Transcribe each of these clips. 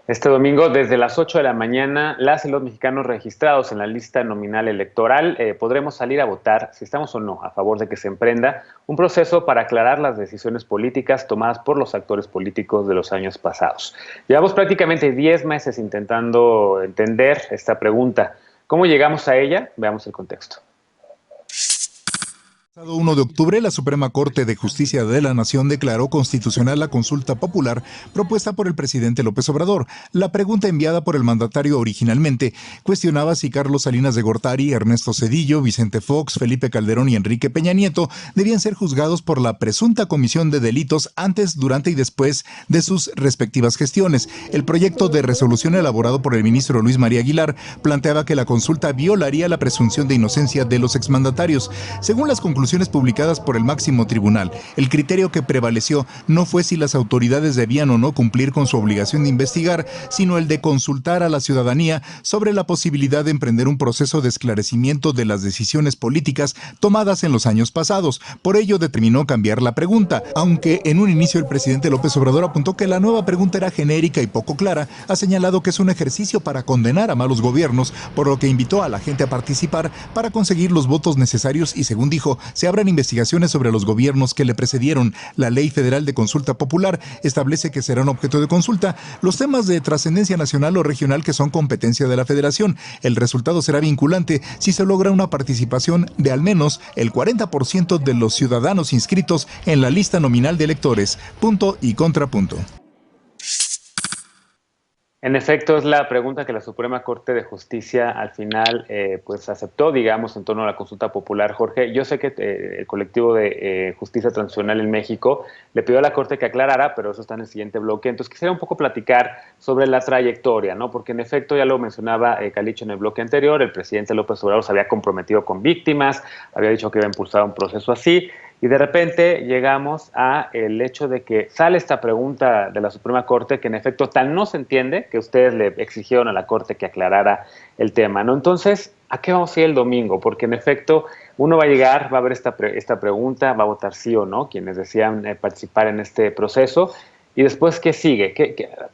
Este domingo, desde las 8 de la mañana, las y los mexicanos registrados en la lista nominal electoral podremos salir a votar si estamos o no a favor de que se emprenda un proceso para aclarar las decisiones políticas tomadas por los actores políticos de los años pasados. Llevamos prácticamente 10 meses intentando entender esta pregunta. ¿Cómo llegamos a ella? Veamos el contexto. El pasado 1 de octubre, la Suprema Corte de Justicia de la Nación declaró constitucional la consulta popular propuesta por el presidente López Obrador. La pregunta enviada por el mandatario originalmente cuestionaba si Carlos Salinas de Gortari, Ernesto Zedillo, Vicente Fox, Felipe Calderón y Enrique Peña Nieto debían ser juzgados por la presunta comisión de delitos antes, durante y después de sus respectivas gestiones. El proyecto de resolución elaborado por el ministro Luis María Aguilar planteaba que la consulta violaría la presunción de inocencia de los exmandatarios. Según las conclusiones publicadas por el máximo tribunal, el criterio que prevaleció no fue si las autoridades debían o no cumplir con su obligación de investigar, sino el de consultar a la ciudadanía sobre la posibilidad de emprender un proceso de esclarecimiento de las decisiones políticas tomadas en los años pasados. Por ello determinó cambiar la pregunta, aunque en un inicio el presidente López Obrador apuntó que la nueva pregunta era genérica y poco clara. Ha señalado que es un ejercicio para condenar a malos gobiernos, por lo que invitó a la gente a participar para conseguir los votos necesarios y, según dijo, se abran investigaciones sobre los gobiernos que le precedieron. La Ley Federal de Consulta Popular establece que serán objeto de consulta los temas de trascendencia nacional o regional que son competencia de la Federación. El resultado será vinculante si se logra una participación de al menos el 40% de los ciudadanos inscritos en la lista nominal de electores. Punto y contrapunto. En efecto, es la pregunta que la Suprema Corte de Justicia al final pues aceptó, digamos, en torno a la consulta popular. Jorge, yo sé que el colectivo de Justicia Transicional en México le pidió a la Corte que aclarara, pero eso está en el siguiente bloque. Entonces quisiera un poco platicar sobre la trayectoria, ¿no? Porque en efecto, ya lo mencionaba Caliche en el bloque anterior, el presidente López Obrador se había comprometido con víctimas, había dicho que iba a impulsar un proceso así. Y de repente llegamos a el hecho de que sale esta pregunta de la Suprema Corte que en efecto tan no se entiende que ustedes le exigieron a la Corte que aclarara el tema, ¿no? Entonces, ¿a qué vamos a ir el domingo? Porque en efecto uno va a llegar, va a ver esta pregunta, va a votar sí o no, quienes decían participar en este proceso. Y después, ¿qué sigue?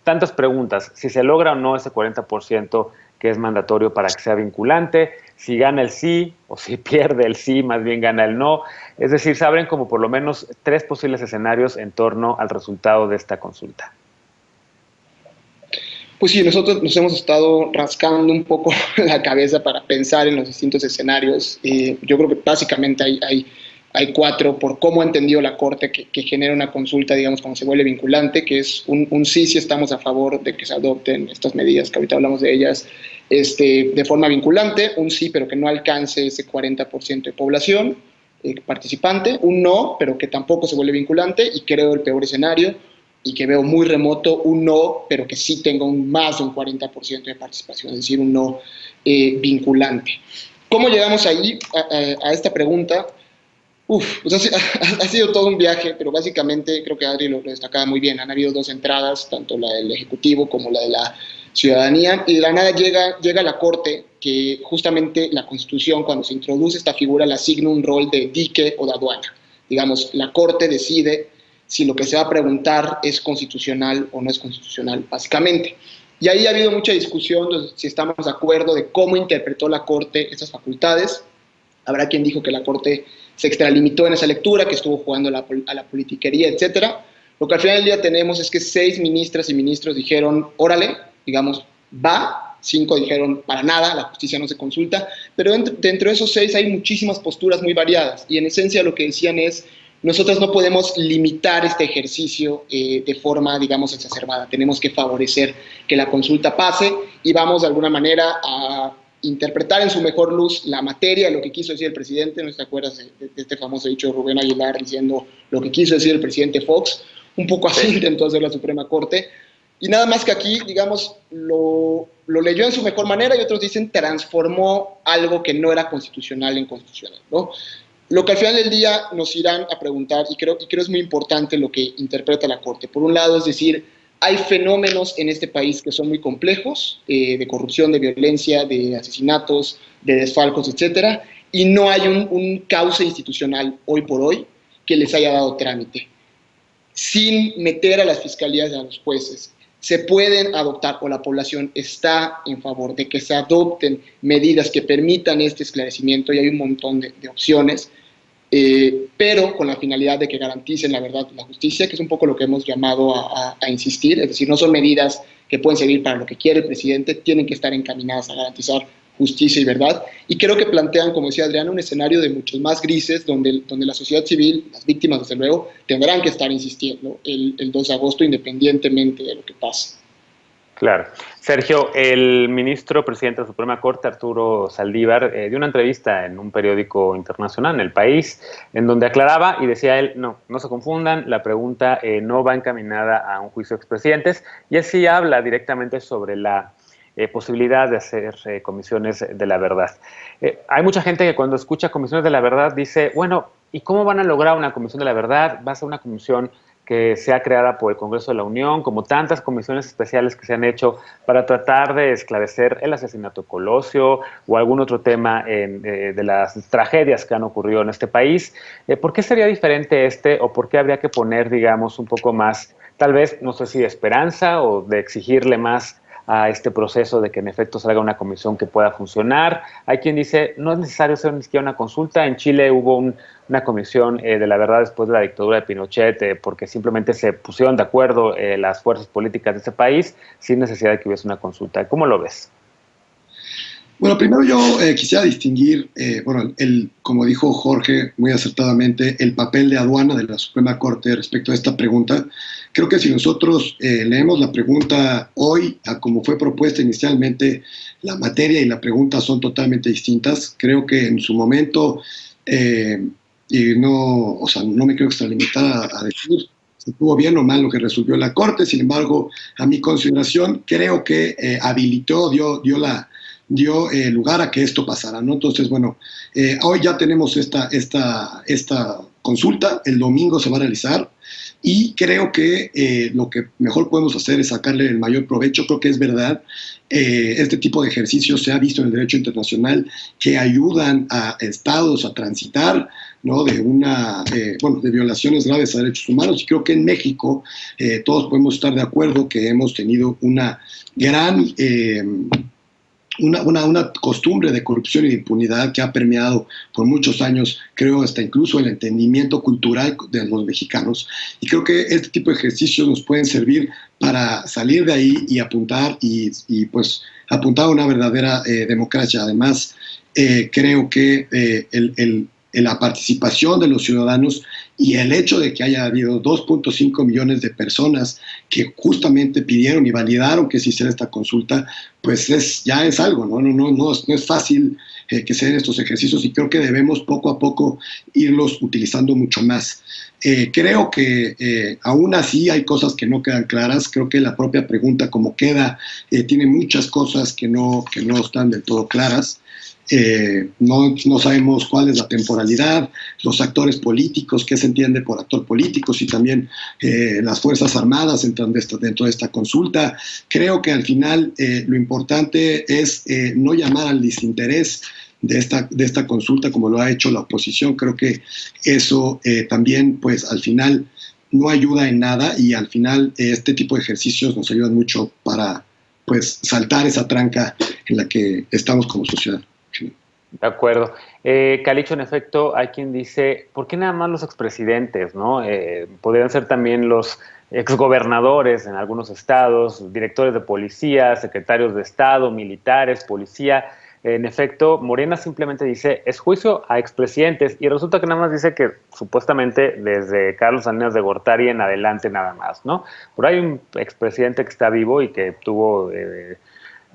Tantas preguntas. Si se logra o no ese 40% que es mandatorio para que sea vinculante, si gana el sí o si pierde el sí, más bien gana el no. Es decir, se abren como por lo menos 3 posibles escenarios en torno al resultado de esta consulta. Pues sí, nosotros nos hemos estado rascando un poco la cabeza para pensar en los distintos escenarios. Yo creo que básicamente hay 4 por cómo ha entendido la Corte que genera una consulta, digamos, cuando se vuelve vinculante, que es un sí si estamos a favor de que se adopten estas medidas, que ahorita hablamos de ellas, de forma vinculante, un sí pero que no alcance ese 40% de población participante, un no pero que tampoco se vuelve vinculante, y creo el peor escenario, y que veo muy remoto, un no, pero que sí tenga más de un 40% de participación, es decir, un no vinculante. ¿Cómo llegamos ahí a esta pregunta? Pues ha sido todo un viaje, pero básicamente creo que Adri lo destacaba muy bien. Han habido 2 entradas, tanto la del Ejecutivo como la de la ciudadanía, y de la nada llega la Corte, que justamente la Constitución, cuando se introduce esta figura, le asigna un rol de dique o de aduana. Digamos, la Corte decide si lo que se va a preguntar es constitucional o no es constitucional, básicamente. Y ahí ha habido mucha discusión de si estamos de acuerdo de cómo interpretó la Corte estas facultades. Habrá quien dijo que la Corte se extralimitó en esa lectura, que estuvo jugando a la politiquería, etcétera. Lo que al final del día tenemos es que 6 ministras y ministros dijeron, órale, digamos, va. 5 dijeron, para nada, la justicia no se consulta. Pero dentro de esos 6 hay muchísimas posturas muy variadas. Y en esencia lo que decían es, nosotros no podemos limitar este ejercicio de forma, digamos, exacerbada. Tenemos que favorecer que la consulta pase y vamos de alguna manera a interpretar en su mejor luz la materia, lo que quiso decir el presidente. ¿No te acuerdas de este famoso dicho de Rubén Aguilar diciendo lo que quiso decir el presidente Fox? Un poco así intentó hacer la Suprema Corte. Y nada más que aquí, digamos, lo leyó en su mejor manera, y otros dicen transformó algo que no era constitucional en constitucional, ¿no? Lo que al final del día nos irán a preguntar, y creo es muy importante lo que interpreta la Corte. Por un lado, es decir, hay fenómenos en este país que son muy complejos, de corrupción, de violencia, de asesinatos, de desfalcos, etcétera, y no hay un cauce institucional hoy por hoy que les haya dado trámite. Sin meter a las fiscalías y a los jueces, se pueden adoptar, o la población está en favor de que se adopten medidas que permitan este esclarecimiento, y hay un montón de opciones, pero con la finalidad de que garanticen la verdad y la justicia, que es un poco lo que hemos llamado a insistir. Es decir, no son medidas que pueden servir para lo que quiere el presidente, tienen que estar encaminadas a garantizar justicia y verdad, y creo que plantean, como decía Adriana, un escenario de muchos más grises, donde la sociedad civil, las víctimas desde luego, tendrán que estar insistiendo el 2 de agosto independientemente de lo que pase. Claro. Sergio, el ministro presidente de la Suprema Corte, Arturo Saldívar, dio una entrevista en un periódico internacional, en El País, en donde aclaraba y decía él, no se confundan, la pregunta no va encaminada a un juicio de expresidentes, y él sí habla directamente sobre la posibilidad de hacer comisiones de la verdad. Hay mucha gente que cuando escucha comisiones de la verdad dice, bueno, ¿y cómo van a lograr una comisión de la verdad? Va a ser una comisión que sea creada por el Congreso de la Unión, como tantas comisiones especiales que se han hecho para tratar de esclarecer el asesinato de Colosio o algún otro tema de las tragedias que han ocurrido en este país. ¿Por qué sería diferente o por qué habría que poner, digamos, un poco más, tal vez, no sé si de esperanza o de exigirle más a este proceso de que en efecto salga una comisión que pueda funcionar? Hay quien dice, no es necesario hacer ni siquiera una consulta. En Chile hubo una comisión de la verdad después de la dictadura de Pinochet, porque simplemente se pusieron de acuerdo las fuerzas políticas de ese país sin necesidad de que hubiese una consulta. ¿Cómo lo ves? Bueno, primero yo quisiera distinguir, como dijo Jorge muy acertadamente, el papel de aduana de la Suprema Corte respecto a esta pregunta. Creo que si nosotros leemos la pregunta hoy a como fue propuesta inicialmente, la materia y la pregunta son totalmente distintas. Creo que en su momento, y no me quiero extralimitar a decir si estuvo bien o mal lo que resolvió la Corte. Sin embargo, a mi consideración, creo que dio lugar a que esto pasara, ¿no? Entonces, bueno, hoy ya tenemos esta consulta, el domingo se va a realizar, y creo que lo que mejor podemos hacer es sacarle el mayor provecho. Creo que es verdad, este tipo de ejercicios se ha visto en el derecho internacional que ayudan a estados a transitar, ¿no?, de violaciones graves a derechos humanos, y creo que en México todos podemos estar de acuerdo que hemos tenido una gran una costumbre de corrupción y de impunidad que ha permeado por muchos años, creo, hasta incluso el entendimiento cultural de los mexicanos. Y creo que este tipo de ejercicios nos pueden servir para salir de ahí y apuntar a una verdadera democracia. Además, creo que la participación de los ciudadanos y el hecho de que haya habido 2.5 millones de personas que justamente pidieron y validaron que se hiciera esta consulta, pues ya es algo, no es fácil que se den estos ejercicios, y creo que debemos poco a poco irlos utilizando mucho más. Creo que aún así hay cosas que no quedan claras. Creo que la propia pregunta como queda tiene muchas cosas que no están del todo claras. No sabemos cuál es la temporalidad, los actores políticos, qué se entiende por actor político, si también las Fuerzas Armadas entran dentro de esta consulta. Creo que al final lo importante es no llamar al desinterés de esta consulta como lo ha hecho la oposición. Creo que eso también, pues al final no ayuda en nada, y al final este tipo de ejercicios nos ayudan mucho para, pues, saltar esa tranca en la que estamos como sociedad. De acuerdo. Calicho, en efecto, hay quien dice, ¿por qué nada más los expresidentes, no? Podrían ser también los exgobernadores en algunos estados, directores de policía, secretarios de Estado, militares, policía. En efecto, Morena simplemente dice, es juicio a expresidentes, y resulta que nada más dice que supuestamente desde Carlos Salinas de Gortari en adelante nada más, ¿no? Pero hay un expresidente que está vivo y que tuvo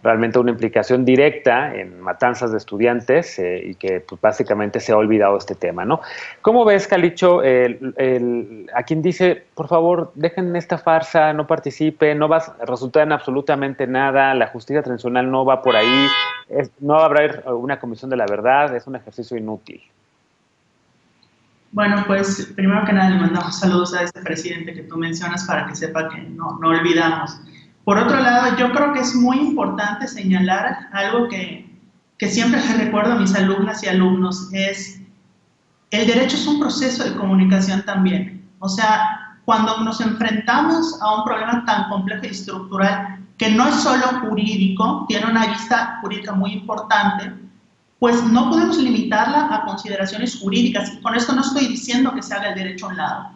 realmente una implicación directa en matanzas de estudiantes y que pues, básicamente se ha olvidado este tema, ¿no? ¿Cómo ves, Calicho, a quien dice, por favor, dejen esta farsa, no participen, no va a resultar en absolutamente nada, la justicia transicional no va por ahí, no va a haber una comisión de la verdad, es un ejercicio inútil? Bueno, pues primero que nada le mandamos saludos a este presidente que tú mencionas para que sepa que no olvidamos. Por otro lado, yo creo que es muy importante señalar algo que siempre les recuerdo a mis alumnas y alumnos, es el derecho es un proceso de comunicación también. O sea, cuando nos enfrentamos a un problema tan complejo y estructural que no es solo jurídico, tiene una vista jurídica muy importante, pues no podemos limitarla a consideraciones jurídicas. Y con esto no estoy diciendo que se haga el derecho a un lado.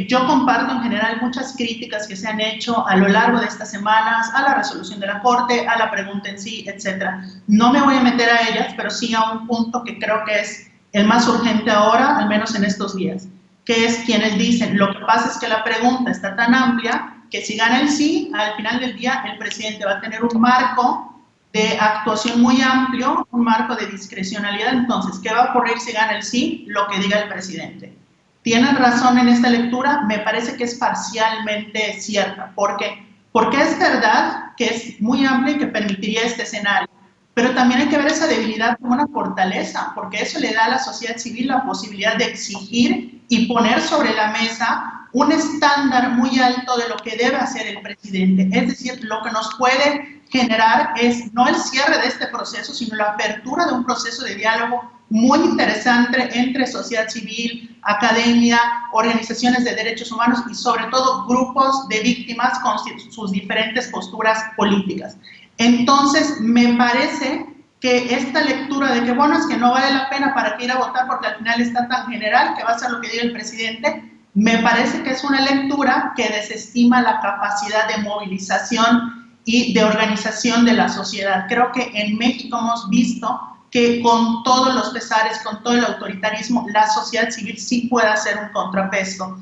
Yo comparto en general muchas críticas que se han hecho a lo largo de estas semanas a la resolución de la Corte, a la pregunta en sí, etc. No me voy a meter a ellas, pero sí a un punto que creo que es el más urgente ahora, al menos en estos días, que es quienes dicen, lo que pasa es que la pregunta está tan amplia que si gana el sí, al final del día el presidente va a tener un marco de actuación muy amplio, un marco de discrecionalidad. Entonces, ¿qué va a ocurrir si gana el sí? Lo que diga el presidente. ¿Tienen razón en esta lectura? Me parece que es parcialmente cierta. ¿Por qué? Porque es verdad que es muy amplia y que permitiría este escenario, pero también hay que ver esa debilidad como una fortaleza, porque eso le da a la sociedad civil la posibilidad de exigir y poner sobre la mesa un estándar muy alto de lo que debe hacer el presidente. Es decir, lo que nos puede generar es no el cierre de este proceso, sino la apertura de un proceso de diálogo muy interesante entre sociedad civil, academia, organizaciones de derechos humanos y sobre todo grupos de víctimas con sus diferentes posturas políticas. Entonces, me parece que esta lectura de que, bueno, es que no vale la pena para qué ir a votar porque al final está tan general que va a ser lo que diga el presidente, me parece que es una lectura que desestima la capacidad de movilización y de organización de la sociedad. Creo que en México hemos visto que con todos los pesares, con todo el autoritarismo, la sociedad civil sí puede hacer un contrapeso.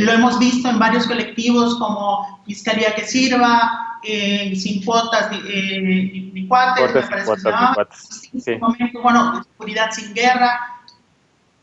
Lo hemos visto en varios colectivos como Fiscalía que Sirva, Sin Cuotas ni Cuates, me parece que se llamaba, sí. Bueno, Seguridad Sin Guerra,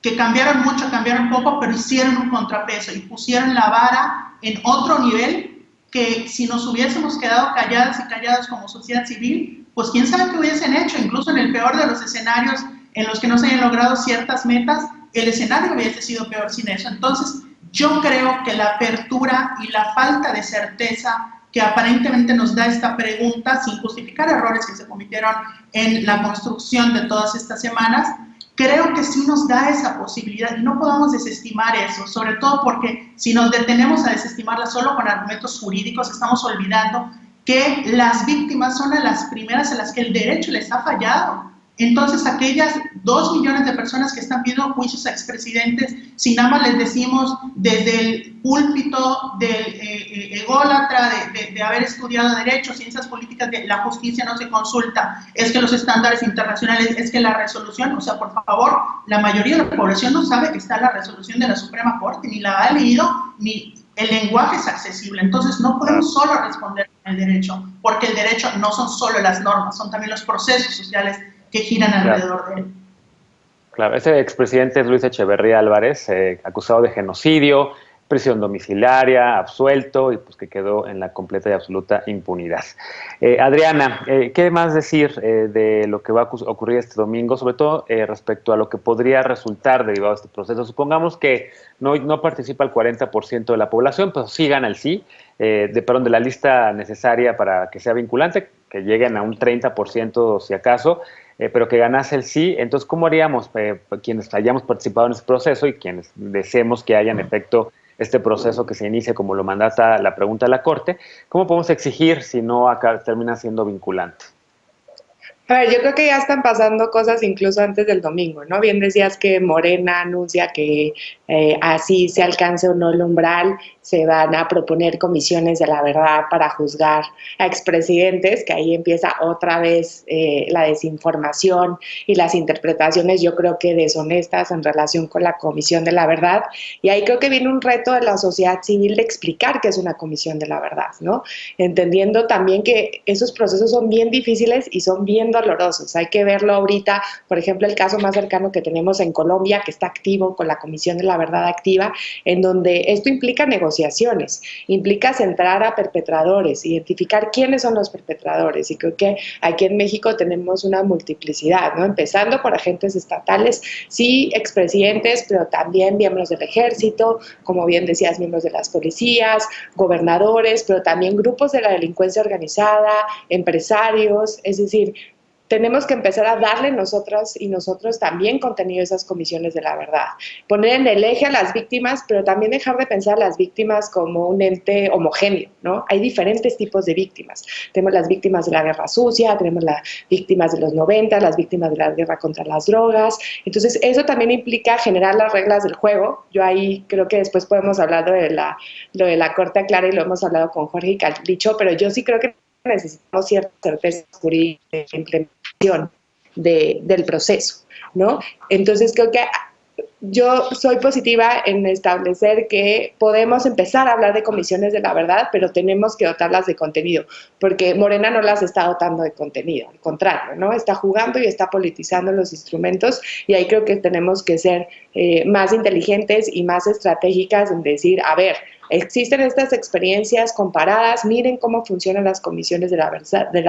que cambiaron mucho, cambiaron poco, pero hicieron un contrapeso y pusieron la vara en otro nivel que si nos hubiésemos quedado calladas y callados como sociedad civil, pues quién sabe qué hubiesen hecho, incluso en el peor de los escenarios en los que no se hayan logrado ciertas metas, el escenario hubiese sido peor sin eso. Entonces, yo creo que la apertura y la falta de certeza que aparentemente nos da esta pregunta, sin justificar errores que se cometieron en la construcción de todas estas semanas, creo que sí nos da esa posibilidad y no podemos desestimar eso, sobre todo porque si nos detenemos a desestimarla solo con argumentos jurídicos, estamos olvidando que las víctimas son las primeras en las que el derecho les ha fallado. Entonces, aquellas 2 millones de personas que están pidiendo juicios a expresidentes, si nada más les decimos desde el púlpito del ególatra, de haber estudiado derecho, ciencias políticas, de la justicia no se consulta, es que los estándares internacionales, es que la resolución, o sea, por favor, la mayoría de la población no sabe que está la resolución de la Suprema Corte, ni la ha leído, ni el lenguaje es accesible. Entonces, no podemos solo responder con el derecho, porque el derecho no son solo las normas, son también los procesos sociales que giran alrededor de él. Claro, ese expresidente es Luis Echeverría Álvarez, acusado de genocidio, prisión domiciliaria, absuelto y pues que quedó en la completa y absoluta impunidad. Adriana, ¿qué más decir de lo que va a ocurrir este domingo, sobre todo respecto a lo que podría resultar derivado de este proceso? Supongamos que no participa el 40% de la población, pero sí gana el sí, de la lista necesaria para que sea vinculante, que lleguen a un 30% si acaso, pero que ganase el sí. Entonces, ¿cómo haríamos quienes hayamos participado en ese proceso y quienes deseemos que haya en efecto este proceso que se inicie como lo mandata la pregunta de la Corte? ¿Cómo podemos exigir si no acá termina siendo vinculante? A ver, yo creo que ya están pasando cosas incluso antes del domingo, ¿no? Bien decías que Morena anuncia que así se alcance o no el umbral, se van a proponer comisiones de la verdad para juzgar a expresidentes, que ahí empieza otra vez la desinformación y las interpretaciones, yo creo que deshonestas en relación con la comisión de la verdad. Y ahí creo que viene un reto de la sociedad civil de explicar qué es una comisión de la verdad, ¿no? Entendiendo también que esos procesos son bien difíciles y son bien dolorosos. Hay que verlo ahorita, por ejemplo, el caso más cercano que tenemos en Colombia, que está activo con la Comisión de la Verdad activa, en donde esto implica negociaciones, implica centrar a perpetradores, identificar quiénes son los perpetradores, y creo que aquí en México tenemos una multiplicidad, ¿no? Empezando por agentes estatales, sí, expresidentes, pero también miembros del ejército, como bien decías, miembros de las policías, gobernadores, pero también grupos de la delincuencia organizada, empresarios, es decir, tenemos que empezar a darle nosotras y nosotros también contenido a esas comisiones de la verdad. Poner en el eje a las víctimas, pero también dejar de pensar a las víctimas como un ente homogéneo, ¿no? Hay diferentes tipos de víctimas. Tenemos las víctimas de la guerra sucia, tenemos las víctimas de los 90, las víctimas de la guerra contra las drogas. Entonces, eso también implica generar las reglas del juego. Yo ahí creo que después podemos hablar lo de la Corte Aclara y lo hemos hablado con Jorge y Carlicho, pero yo sí creo que necesitamos cierta certeza jurídica de implementación del proceso, ¿no? Entonces creo que yo soy positiva en establecer que podemos empezar a hablar de comisiones de la verdad, pero tenemos que dotarlas de contenido, porque Morena no las está dotando de contenido, al contrario, ¿no? Está jugando y está politizando los instrumentos, y ahí creo que tenemos que ser más inteligentes y más estratégicas en decir, a ver, existen estas experiencias comparadas, miren cómo funcionan las comisiones de la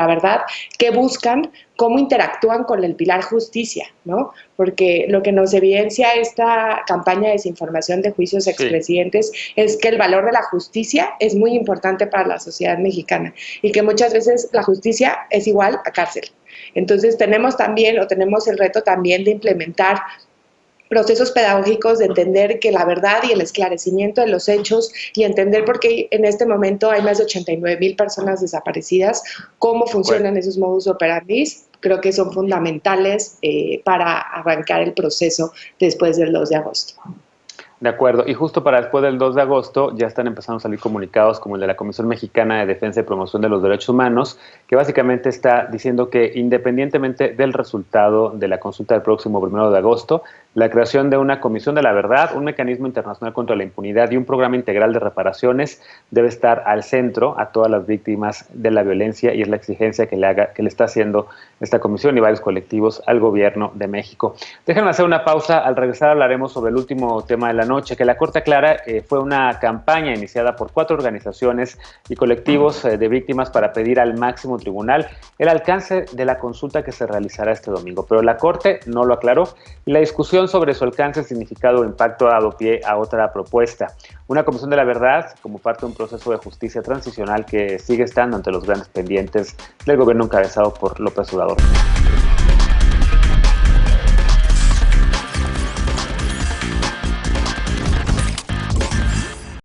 verdad, qué buscan, cómo interactúan con el pilar justicia, ¿no? Porque lo que nos evidencia esta campaña de desinformación de juicios expresidentes es que el valor de la justicia es muy importante para la sociedad mexicana y que muchas veces la justicia es igual a cárcel. Entonces tenemos el reto también de implementar procesos pedagógicos, de entender que la verdad y el esclarecimiento de los hechos, y entender por qué en este momento hay más de 89,000 personas desaparecidas, cómo funcionan esos modus operandi, creo que son fundamentales para arrancar el proceso después del 2 de agosto. De acuerdo, y justo para después del 2 de agosto ya están empezando a salir comunicados como el de la Comisión Mexicana de Defensa y Promoción de los Derechos Humanos, que básicamente está diciendo que independientemente del resultado de la consulta del próximo 1 de agosto, la creación de una Comisión de la Verdad, un mecanismo internacional contra la impunidad y un programa integral de reparaciones debe estar al centro a todas las víctimas de la violencia, y es la exigencia que le está haciendo esta comisión y varios colectivos al gobierno de México. Déjenme hacer una pausa, al regresar hablaremos sobre el último tema de la noche, que la Corte Aclara fue una campaña iniciada por 4 organizaciones y colectivos de víctimas para pedir al máximo tribunal el alcance de la consulta que se realizará este domingo, pero la Corte no lo aclaró y la discusión sobre su alcance, significado o impacto ha dado pie a otra propuesta, una comisión de la verdad como parte de un proceso de justicia transicional que sigue estando ante los grandes pendientes del gobierno encabezado por López Obrador.